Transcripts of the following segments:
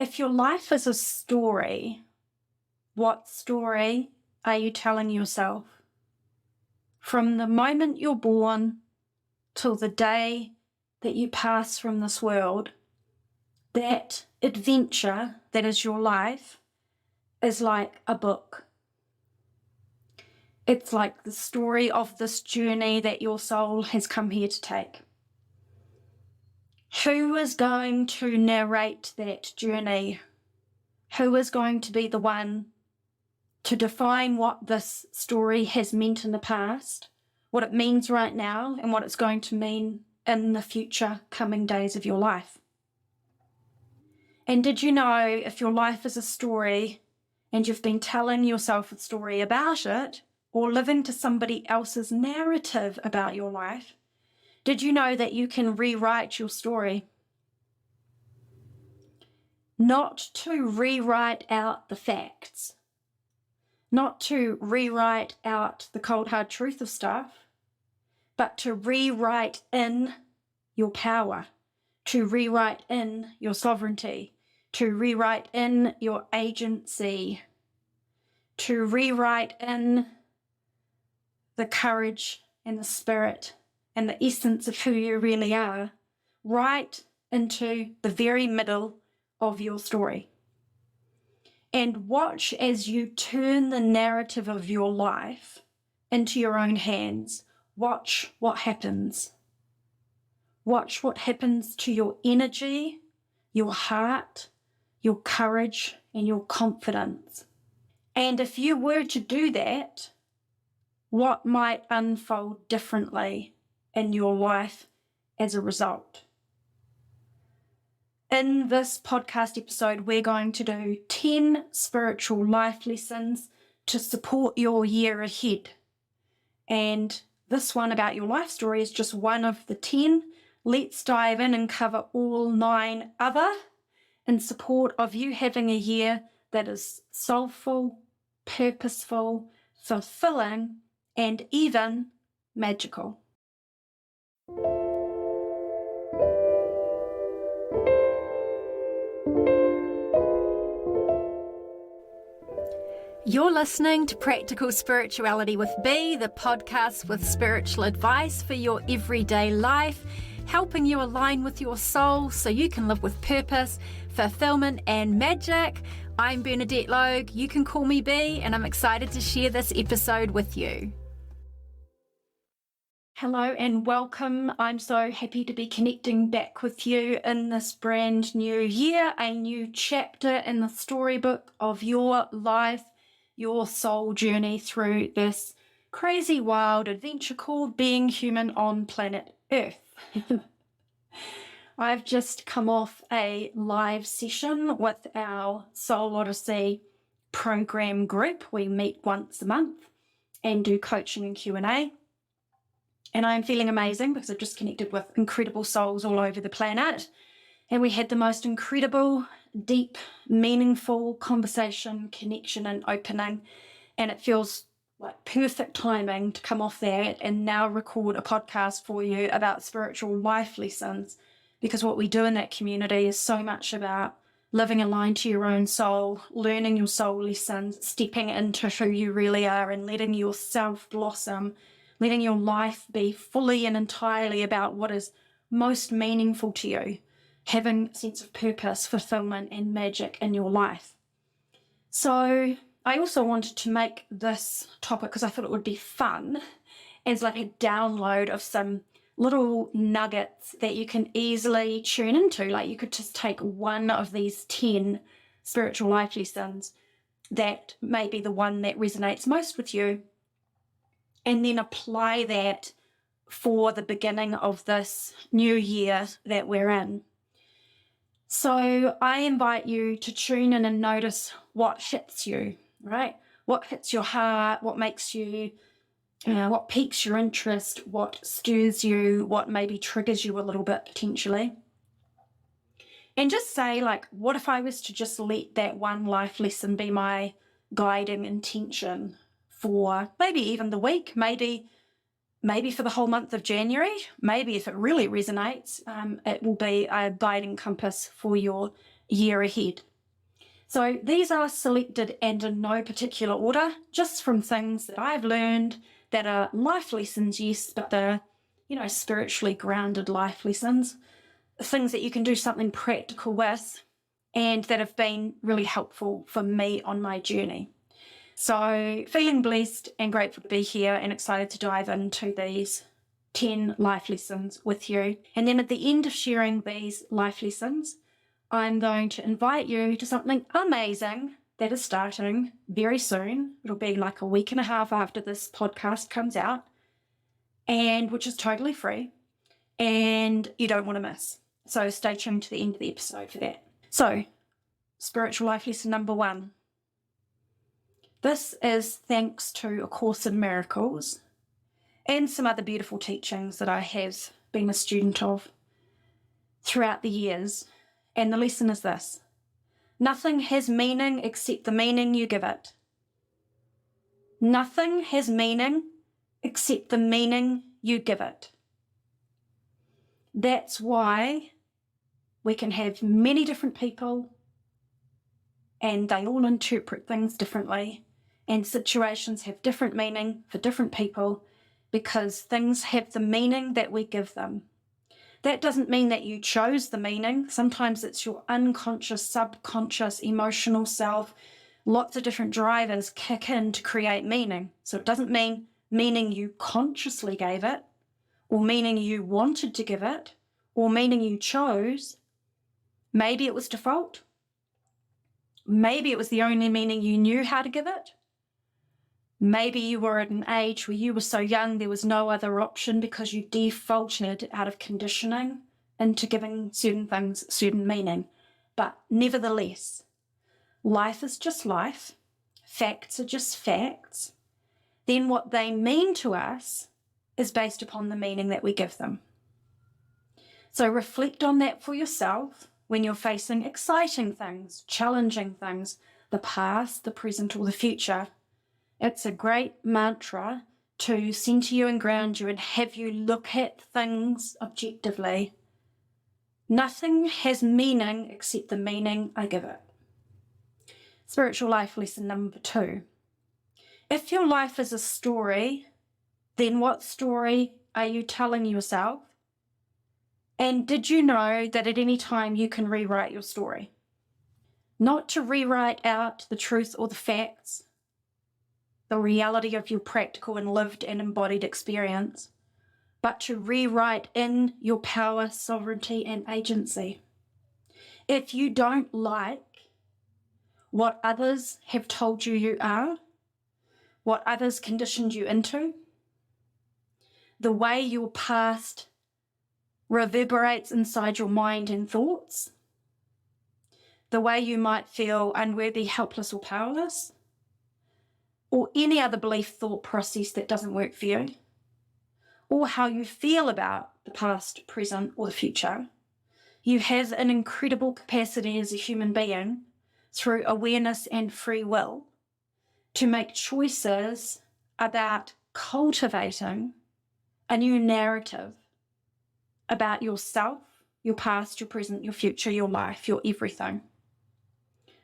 If your life is a story, what story are you telling yourself? From the moment you're born till the day that you pass from this world, that adventure that is your life is like a book. It's like the story of this journey that your soul has come here to take. Who is going to narrate that journey? Who is going to be the one to define what this story has meant in the past, what it means right now, and what it's going to mean in the future coming days of your life? And did you know, if your life is a story and you've been telling yourself a story about it, or living to somebody else's narrative about your life, did you know that you can rewrite your story? Not to rewrite out the facts, not to rewrite out the cold hard truth of stuff, but to rewrite in your power, to rewrite in your sovereignty, to rewrite in your agency, to rewrite in the courage and the spirit and the essence of who you really are, right into the very middle of your story. And watch as you turn the narrative of your life into your own hands. Watch what happens. Watch what happens to your energy, your heart, your courage, and your confidence. And if you were to do that, what might unfold differently in your life as a result? In this podcast episode, we're going to do 10 spiritual life lessons to support your year ahead. And this one about your life story is just one of the 10. Let's dive in and cover all 9 other in support of you having a year that is soulful, purposeful, fulfilling, and even magical. You're listening to Practical Spirituality with B, the podcast with spiritual advice for your everyday life, helping you align with your soul so you can live with purpose, fulfillment, and magic. I'm Bernadette Logue. You can call me B, and I'm excited to share this episode with you. Hello and welcome. I'm so happy to be connecting back with you in this brand new year, a new chapter in the storybook of your life, your soul journey through this crazy wild adventure called being human on planet Earth. I've just come off a live session with our Soul Odyssey program group. We meet once a month and do coaching and Q&A. And I'm feeling amazing because I've just connected with incredible souls all over the planet. And we had the most incredible, deep, meaningful conversation, connection, and opening. And it feels like perfect timing to come off that and now record a podcast for you about spiritual life lessons. Because what we do in that community is so much about living aligned to your own soul, learning your soul lessons, stepping into who you really are and letting yourself blossom, letting your life be fully and entirely about what is most meaningful to you, having a sense of purpose, fulfillment, and magic in your life. So I also wanted to make this topic, because I thought it would be fun, as like a download of some little nuggets that you can easily tune into. Like you could just take one of these 10 spiritual life lessons that may be the one that resonates most with you, and then apply that for the beginning of this new year that we're in. So I invite you to tune in and notice what hits you, right? What hits your heart, what makes you, what piques your interest, what stirs you, what maybe triggers you a little bit potentially. And just say, like, what if I was to just let that one life lesson be my guiding intention for maybe even the week, maybe for the whole month of January, maybe if it really resonates, it will be a guiding compass for your year ahead. So these are selected and in no particular order, just from things that I've learned that are life lessons, yes, but they're, spiritually grounded life lessons, things that you can do something practical with and that have been really helpful for me on my journey. So feeling blessed and grateful to be here and excited to dive into these 10 life lessons with you. And then at the end of sharing these life lessons, I'm going to invite you to something amazing that is starting very soon. It'll be like a week and a half after this podcast comes out, and which is totally free and you don't want to miss. So stay tuned to the end of the episode for that. So, spiritual life lesson number 1. This is thanks to A Course in Miracles and some other beautiful teachings that I have been a student of throughout the years. And the lesson is this: nothing has meaning except the meaning you give it. Nothing has meaning except the meaning you give it. That's why we can have many different people and they all interpret things differently, and situations have different meaning for different people because things have the meaning that we give them. That doesn't mean that you chose the meaning. Sometimes it's your unconscious, subconscious, emotional self. Lots of different drivers kick in to create meaning. So it doesn't mean meaning you consciously gave it, or meaning you wanted to give it, or meaning you chose. Maybe it was default. Maybe it was the only meaning you knew how to give it. Maybe you were at an age where you were so young there was no other option because you defaulted out of conditioning into giving certain things certain meaning. But nevertheless, life is just life. Facts are just facts. Then what they mean to us is based upon the meaning that we give them. So reflect on that for yourself when you're facing exciting things, challenging things, the past, the present, or the future. It's a great mantra to center you and ground you and have you look at things objectively. Nothing has meaning except the meaning I give it. Spiritual life lesson number 2. If your life is a story, then what story are you telling yourself? And did you know that at any time you can rewrite your story? Not to rewrite out the truth or the facts, the reality of your practical and lived and embodied experience, but to rewrite in your power, sovereignty, and agency. If you don't like what others have told you you are, what others conditioned you into, the way your past reverberates inside your mind and thoughts, the way you might feel unworthy, helpless, or powerless, or any other belief, thought process that doesn't work for you, or how you feel about the past, present, or the future, you have an incredible capacity as a human being through awareness and free will to make choices about cultivating a new narrative about yourself, your past, your present, your future, your life, your everything.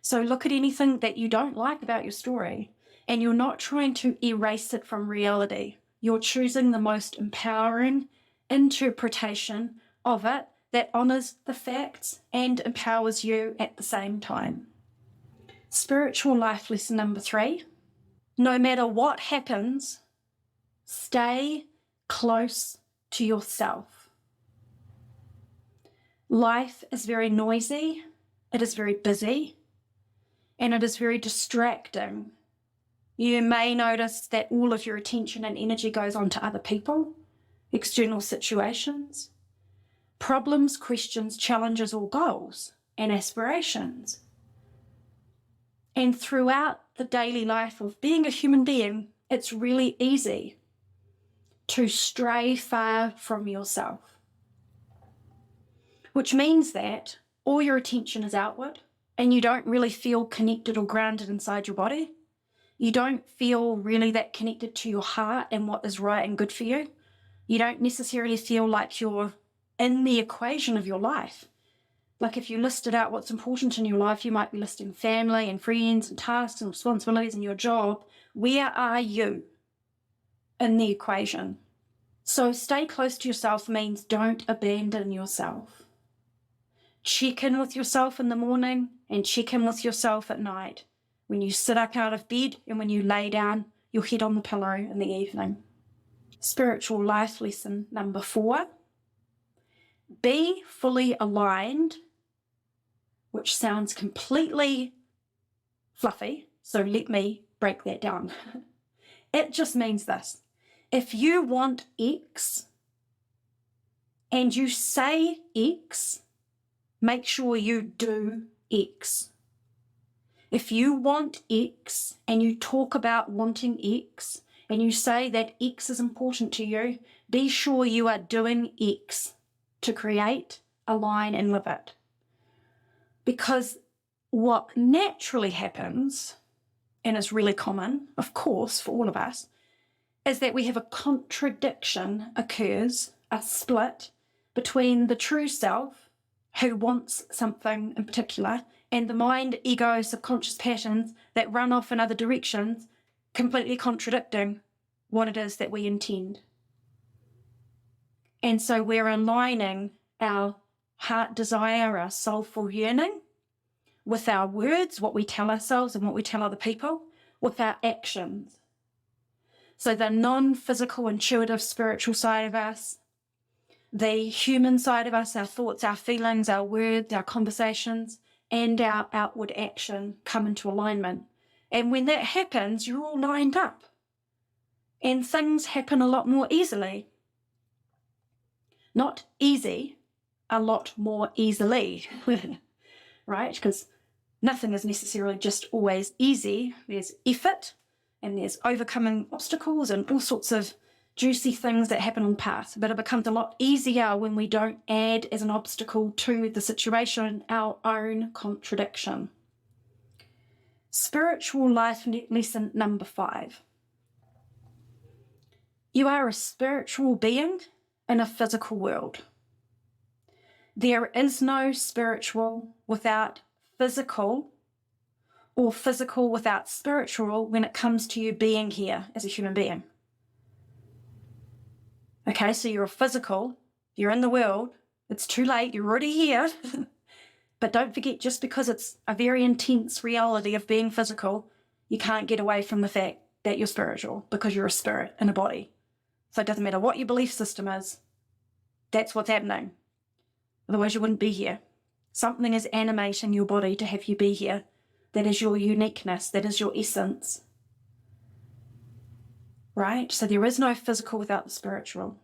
So look at anything that you don't like about your story, and you're not trying to erase it from reality. You're choosing the most empowering interpretation of it that honors the facts and empowers you at the same time. Spiritual life lesson number 3. No matter what happens, stay close to yourself. Life is very noisy, it is very busy, and it is very distracting. You may notice that all of your attention and energy goes on to other people, external situations, problems, questions, challenges, or goals and aspirations. And throughout the daily life of being a human being, it's really easy to stray far from yourself, which means that all your attention is outward and you don't really feel connected or grounded inside your body. You don't feel really that connected to your heart and what is right and good for you. You don't necessarily feel like you're in the equation of your life. Like if you listed out what's important in your life, you might be listing family and friends and tasks and responsibilities and your job. Where are you in the equation? So stay close to yourself means don't abandon yourself. Check in with yourself in the morning and check in with yourself at night. When you sit up out of bed and when you lay down your head on the pillow in the evening. Spiritual life lesson number 4. Be fully aligned, which sounds completely fluffy, so let me break that down. It just means this. If you want X and you say X, make sure you do X. If you want X and you talk about wanting X and you say that X is important to you, be sure you are doing X to create, align, and live it. Because what naturally happens, and is really common, of course, for all of us, is that we have a contradiction occurs, a split between the true self who wants something in particular and the mind, ego, subconscious patterns that run off in other directions, completely contradicting what it is that we intend. And so we're aligning our heart desire, our soulful yearning, with our words, what we tell ourselves and what we tell other people, with our actions. So the non-physical, intuitive, spiritual side of us, the human side of us, our thoughts, our feelings, our words, our conversations, and our outward action come into alignment. And when that happens, you're all lined up. And things happen a lot more easily. Not easy, a lot more easily. Right? Because nothing is necessarily just always easy. There's effort and there's overcoming obstacles and all sorts of juicy things that happen on the path. But it becomes a lot easier when we don't add as an obstacle to the situation our own contradiction. Spiritual life lesson number 5. You are a spiritual being in a physical world. There is no spiritual without physical or physical without spiritual when it comes to you being here as a human being. Okay, so you're a physical, you're in the world, it's too late, you're already here. But don't forget, just because it's a very intense reality of being physical, you can't get away from the fact that you're spiritual because you're a spirit in a body. So it doesn't matter what your belief system is, that's what's happening. Otherwise you wouldn't be here. Something is animating your body to have you be here. That is your uniqueness, that is your essence. Right? So there is no physical without the spiritual.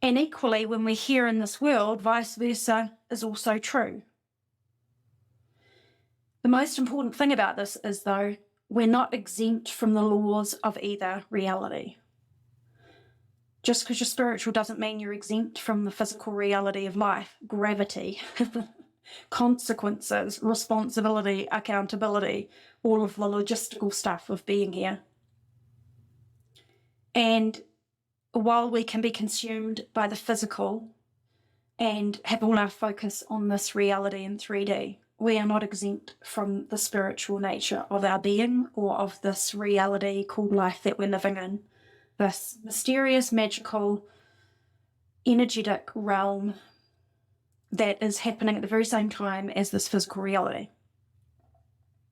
And equally, when we're here in this world, vice versa is also true. The most important thing about this is, though, we're not exempt from the laws of either reality. Just because you're spiritual doesn't mean you're exempt from the physical reality of life, gravity, consequences, responsibility, accountability, all of the logistical stuff of being here. And while we can be consumed by the physical and have all our focus on this reality in 3D, we are not exempt from the spiritual nature of our being or of this reality called life that we're living in. This mysterious, magical, energetic realm that is happening at the very same time as this physical reality.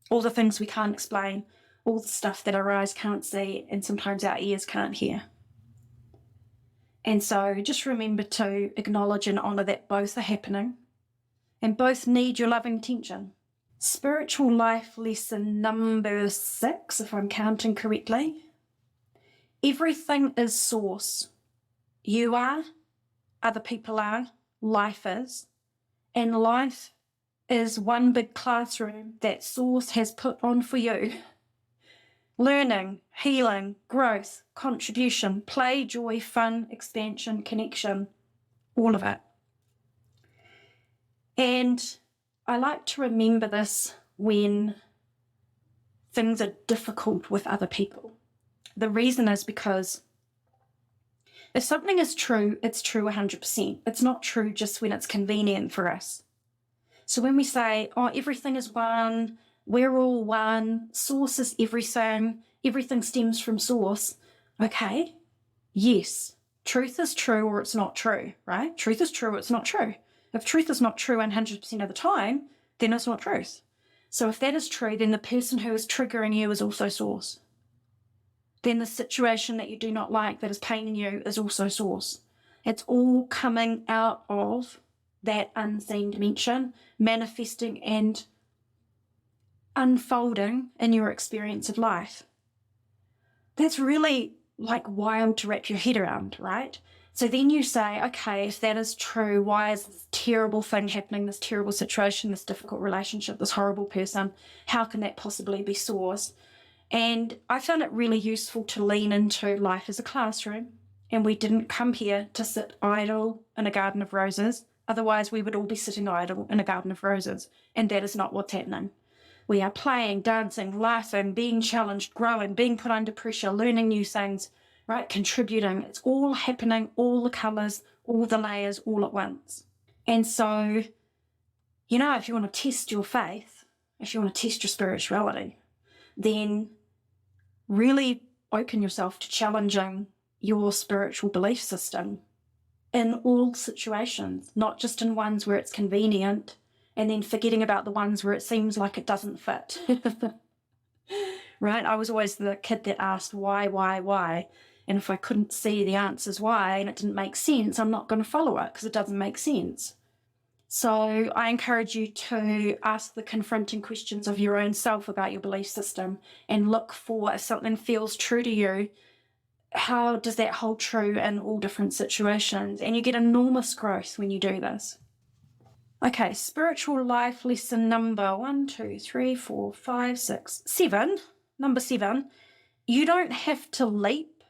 All the things we can't explain, all the stuff that our eyes can't see and sometimes our ears can't hear. And so just remember to acknowledge and honour that both are happening and both need your loving attention. Spiritual life lesson number 6, if I'm counting correctly. Everything is source. You are, other people are, life is, and life is one big classroom that source has put on for you. Learning, healing, growth, contribution, play, joy, fun, expansion, connection, all of it. And I like to remember this when things are difficult with other people. The reason is because if something is true, it's true 100%. It's not true just when it's convenient for us. So when we say, oh, everything is one, we're all one, source is everything stems from source, okay, yes, truth is true or it's not true, right? Truth is true or it's not true. If truth is not true 100% of the time, then it's not truth. So if that is true, then the person who is triggering you is also source. Then the situation that you do not like that is paining you is also source. It's all coming out of that unseen dimension, manifesting and unfolding in your experience of life. That's really like wild to wrap your head around, right? So then you say, okay, if that is true, why is this terrible thing happening, this terrible situation, this difficult relationship, this horrible person? How can that possibly be source? And I found it really useful to lean into life as a classroom. And we didn't come here to sit idle in a garden of roses. Otherwise, we would all be sitting idle in a garden of roses. And that is not what's happening. We are playing, dancing, laughing, being challenged, growing, being put under pressure, learning new things, right? Contributing. It's all happening, all the colours, all the layers, all at once. And so, you know, if you want to test your faith, if you want to test your spirituality, then really open yourself to challenging your spiritual belief system in all situations, not just in ones where it's convenient and then forgetting about the ones where it seems like it doesn't fit. Right? I was always the kid that asked why? And if I couldn't see the answers why and it didn't make sense, I'm not going to follow it because it doesn't make sense. So I encourage you to ask the confronting questions of your own self about your belief system and look for, if something feels true to you, how does that hold true in all different situations? And you get enormous growth when you do this. Okay, spiritual life lesson number 1, 2, 3, 4, 5, 6, 7. Number 7, you don't have to leap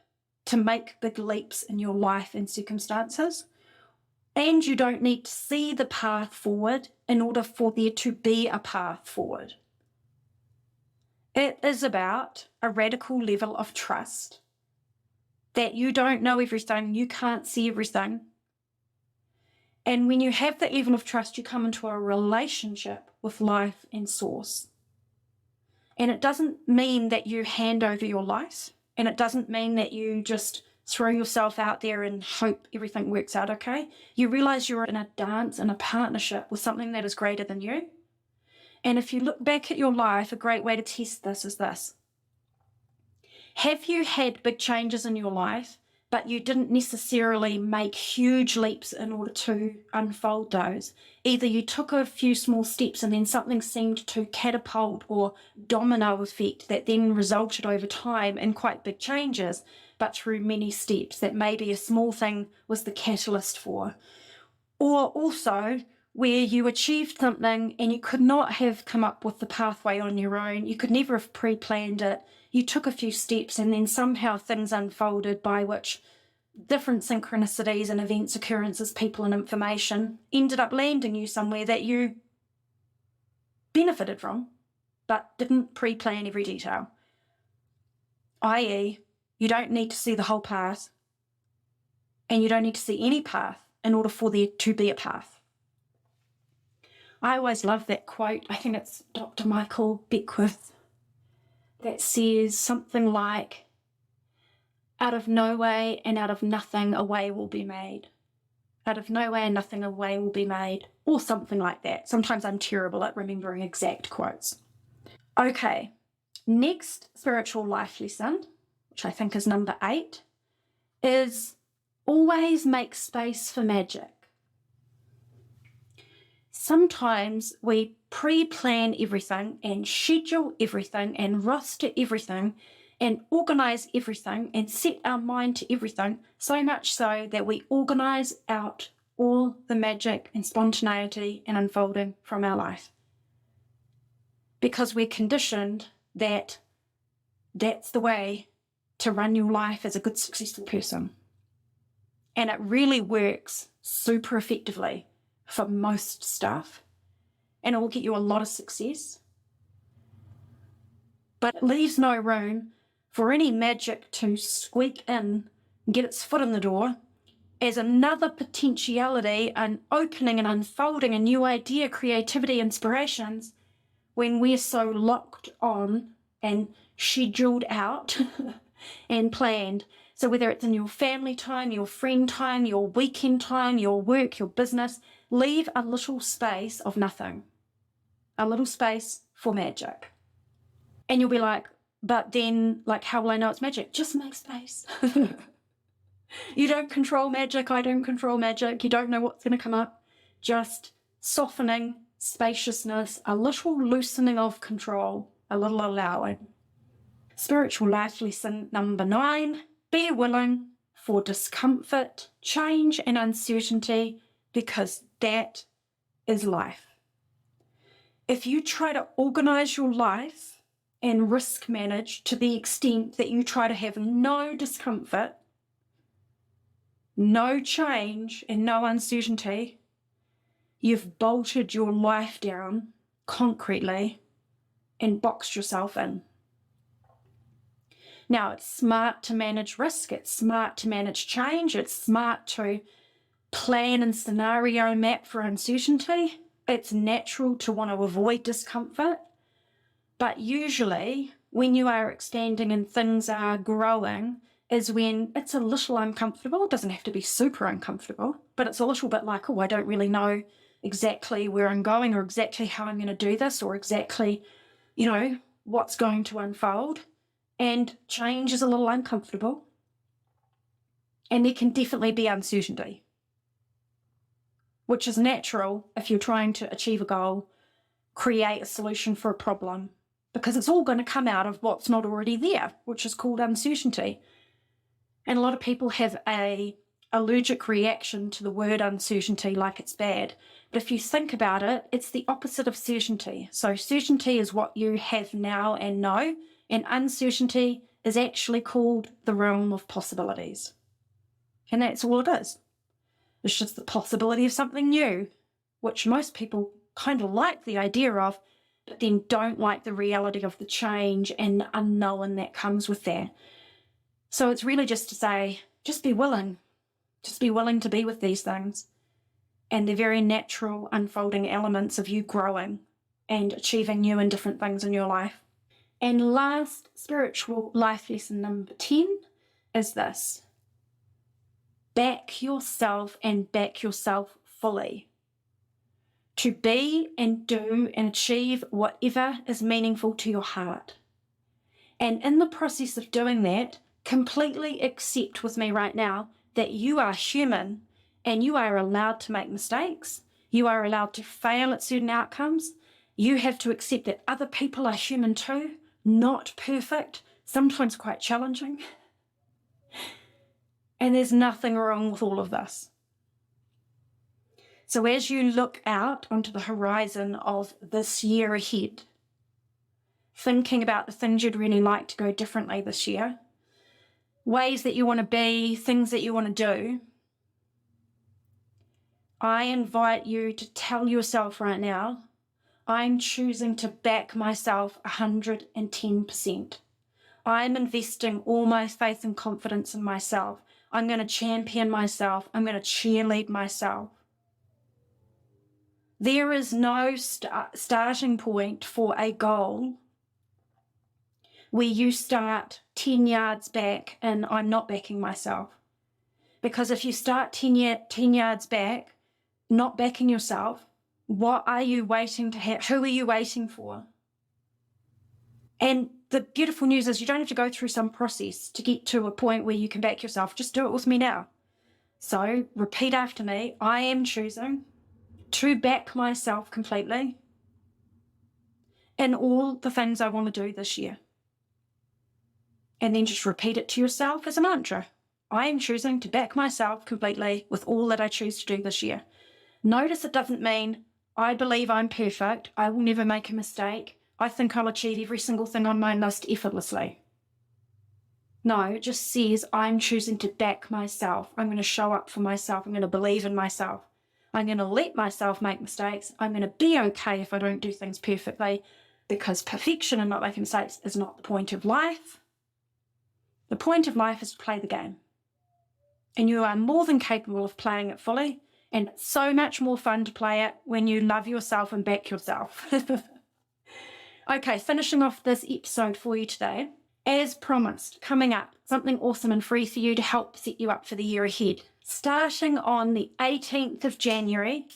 to make big leaps in your life and circumstances. And you don't need to see the path forward in order for there to be a path forward. It is about a radical level of trust that you don't know everything, you can't see everything. And when you have that level of trust, you come into a relationship with life and source. And it doesn't mean that you hand over your life, and it doesn't mean that you just throw yourself out there and hope everything works out okay. You realize you're in a dance and a partnership with something that is greater than you. And if you look back at your life, a great way to test this is this. Have you had big changes in your life, but you didn't necessarily make huge leaps in order to unfold those? Either you took a few small steps and then something seemed to catapult or domino effect that then resulted over time in quite big changes, but through many steps that maybe a small thing was the catalyst for. Or also where you achieved something and you could not have come up with the pathway on your own. You could never have pre-planned it. You took a few steps and then somehow things unfolded by which different synchronicities and events, occurrences, people and information ended up landing you somewhere that you benefited from, but didn't pre-plan every detail. i.e., you don't need to see the whole path, and you don't need to see any path in order for there to be a path. I always love that quote. I think it's Dr. Michael Beckwith that says something like, out of no way and out of nothing a way will be made. Out of no way and nothing a way will be made, or something like that. Sometimes I'm terrible at remembering exact quotes. Okay, next spiritual life lesson, which I think is number 8, is always make space for magic. Sometimes we pre-plan everything and schedule everything and roster everything and organise everything and set our mind to everything, so much so that we organise out all the magic and spontaneity and unfolding from our life. Because we're conditioned that that's the way to run your life as a good, successful person. And it really works super effectively for most stuff. And it will get you a lot of success. But it leaves no room for any magic to squeak in, get its foot in the door, as another potentiality, an opening and unfolding, a new idea, creativity, inspirations, when we're so locked on and scheduled out and planned. So whether it's in your family time, your friend time, your weekend time, your work, your business, leave a little space of nothing, a little space for magic. And you'll be like, but then, like, how will I know it's magic? Just make space. You don't control magic. I don't control magic. You don't know what's going to come up. Just softening, spaciousness, a little loosening of control, a little allowing. Spiritual life lesson number 9, be willing for discomfort, change, and uncertainty, because that is life. If you try to organize your life and risk manage to the extent that you try to have no discomfort, no change, and no uncertainty, you've bolted your life down concretely and boxed yourself in. Now, it's smart to manage risk, it's smart to manage change, it's smart to plan and scenario map for uncertainty. It's natural to want to avoid discomfort, but usually when you are expanding and things are growing is when it's a little uncomfortable. It doesn't have to be super uncomfortable, but it's a little bit like, oh, I don't really know exactly where I'm going or exactly how I'm going to do this or exactly, what's going to unfold. And change is a little uncomfortable. And there can definitely be uncertainty, which is natural if you're trying to achieve a goal, create a solution for a problem, because it's all going to come out of what's not already there, which is called uncertainty. And a lot of people have an allergic reaction to the word uncertainty, like it's bad. But if you think about it, it's the opposite of certainty. So certainty is what you have now and know, and uncertainty is actually called the realm of possibilities. And that's all it is. It's just the possibility of something new, which most people kind of like the idea of, but then don't like the reality of the change and the unknown that comes with that. So it's really just to say, just be willing. Just be willing to be with these things and the very natural unfolding elements of you growing and achieving new and different things in your life. And last spiritual life lesson number 10 is this: back yourself and back yourself fully. To be and do and achieve whatever is meaningful to your heart. And in the process of doing that, completely accept with me right now that you are human and you are allowed to make mistakes. You are allowed to fail at certain outcomes. You have to accept that other people are human too, not perfect, sometimes quite challenging. And there's nothing wrong with all of this. So as you look out onto the horizon of this year ahead, thinking about the things you'd really like to go differently this year, ways that you want to be, things that you want to do, I invite you to tell yourself right now, I'm choosing to back myself 110%. I'm investing all my faith and confidence in myself. I'm going to champion myself. I'm going to cheerlead myself. There is no starting point for a goal where you start 10 yards back and I'm not backing myself. Because if you start 10 yards back, not backing yourself, what are you waiting to have? Who are you waiting for? And the beautiful news is you don't have to go through some process to get to a point where you can back yourself. Just do it with me now. So repeat after me. I am choosing to back myself completely in all the things I want to do this year. And then just repeat it to yourself as a mantra. I am choosing to back myself completely with all that I choose to do this year. Notice it doesn't mean I believe I'm perfect. I will never make a mistake. I think I'll achieve every single thing on my list effortlessly. No, it just says I'm choosing to back myself. I'm going to show up for myself. I'm going to believe in myself. I'm going to let myself make mistakes. I'm going to be okay if I don't do things perfectly, because perfection and not making mistakes is not the point of life. The point of life is to play the game. and you are more than capable of playing it fully. And it's so much more fun to play it when you love yourself and back yourself. Okay, finishing off this episode for you today. As promised, coming up, something awesome and free for you to help set you up for the year ahead. Starting on the 18th of January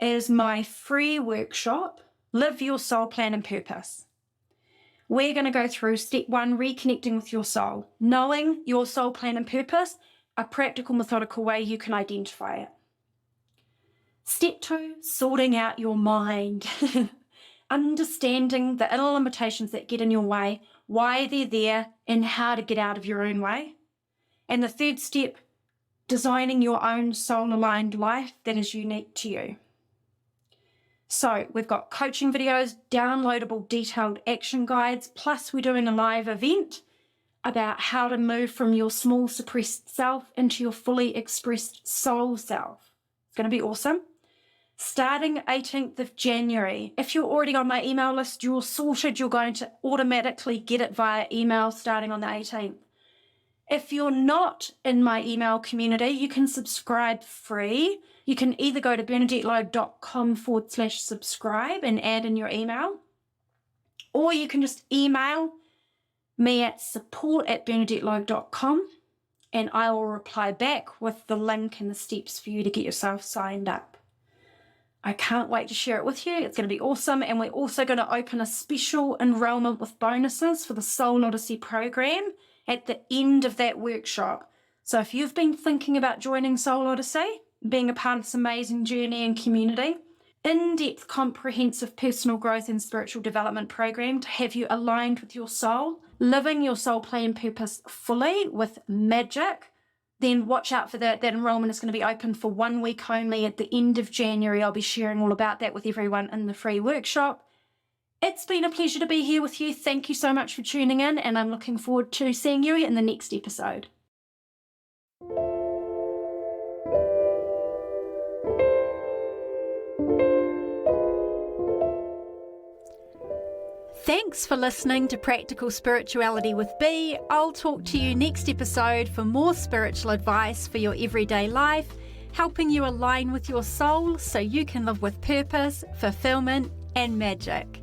is my free workshop, Live Your Soul Plan and Purpose. We're going to go through step 1, reconnecting with your soul, knowing your soul plan and purpose, a practical, methodical way you can identify it. Step 2, sorting out your mind, understanding the inner limitations that get in your way, why they're there, and how to get out of your own way. And the third step, designing your own soul-aligned life that is unique to you. So we've got coaching videos, downloadable detailed action guides, plus we're doing a live event about how to move from your small suppressed self into your fully expressed soul self. It's going to be awesome. Starting 18th of January. If you're already on my email list, you're sorted. You're going to automatically get it via email starting on the 18th. If you're not in my email community, you can subscribe free. You can either go to bernadettelogue.com/subscribe and add in your email, or you can just email me at support@bernadettelogue.com and I will reply back with the link and the steps for you to get yourself signed up. I can't wait to share it with you. It's going to be awesome. And we're also going to open a special enrollment with bonuses for the Soul Odyssey program at the end of that workshop. So if you've been thinking about joining Soul Odyssey, being a part of this amazing journey and community, in-depth comprehensive personal growth and spiritual development program to have you aligned with your soul, living your soul plan purpose fully with magic, then watch out for that. That enrollment is going to be open for 1 week only at the end of January. I'll be sharing all about that with everyone in the free workshop. It's been a pleasure to be here with you. Thank you so much for tuning in, and I'm looking forward to seeing you in the next episode. Thanks for listening to Practical Spirituality with B. I'll talk to you next episode for more spiritual advice for your everyday life, helping you align with your soul so you can live with purpose, fulfillment, and magic.